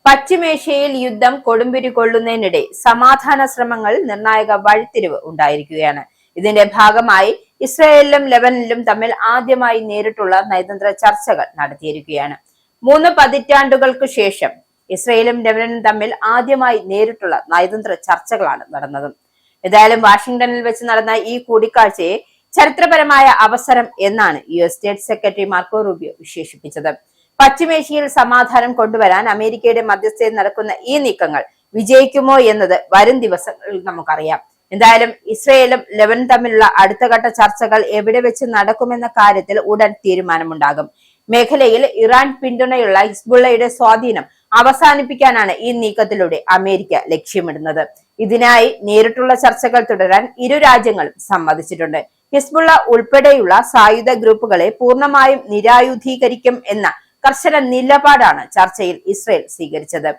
പശ്ചിമേഷ്യയിൽ യുദ്ധം കൊടുമ്പിരി കൊള്ളുന്നതിനിടെ സമാധാന ശ്രമങ്ങൾ നിർണായക വഴിത്തിരിവ് ഉണ്ടായിരിക്കുകയാണ്. ഇതിന്റെ ഭാഗമായി ഇസ്രായേലിലും ലെബനനിലും തമ്മിൽ ആദ്യമായി നേരിട്ടുള്ള നയതന്ത്ര ചർച്ചകൾ നടത്തിയിരിക്കുകയാണ്. 3 പതിറ്റാണ്ടുകൾക്ക് ശേഷം ഇസ്രായേലും ലെബനനും തമ്മിൽ ആദ്യമായി നേരിട്ടുള്ള നയതന്ത്ര ചർച്ചകളാണ് നടന്നത്. ഏതായാലും വാഷിംഗ്ടണിൽ വെച്ച് നടന്ന ഈ കൂടിക്കാഴ്ചയെ ചരിത്രപരമായ അവസരം എന്നാണ് US state secretary Marco Rubio വിശേഷിപ്പിച്ചത്. പശ്ചിമേഷ്യയിൽ സമാധാനം കൊണ്ടുവരാൻ അമേരിക്കയുടെ മധ്യസ്ഥതയിൽ നടക്കുന്ന ഈ നീക്കങ്ങൾ വിജയിക്കുമോ എന്നത് വരും ദിവസങ്ങളിൽ നമുക്കറിയാം. എന്തായാലും ഇസ്രയേലും ലെബനനും തമ്മിലുള്ള അടുത്തഘട്ട ചർച്ചകൾ എവിടെ വെച്ച് നടക്കുമെന്ന കാര്യത്തിൽ ഉടൻ തീരുമാനമുണ്ടാകും. മേഖലയിൽ ഇറാൻ പിന്തുണയുള്ള ഹിസ്ബുള്ളയുടെ സ്വാധീനം അവസാനിപ്പിക്കാനാണ് ഈ നീക്കത്തിലൂടെ അമേരിക്ക ലക്ഷ്യമിടുന്നത്. ഇതിനായി നേരിട്ടുള്ള ചർച്ചകൾ തുടരാൻ ഇരു രാജ്യങ്ങളും സമ്മതിച്ചിട്ടുണ്ട്. ഹിസ്ബുള്ള ഉൾപ്പെടെയുള്ള സായുധ ഗ്രൂപ്പുകളെ പൂർണ്ണമായും നിരായുധീകരിക്കും എന്ന കർശന നിലപാടാണ് ചർച്ചയിൽ ഇസ്രയേൽ സ്വീകരിച്ചത്.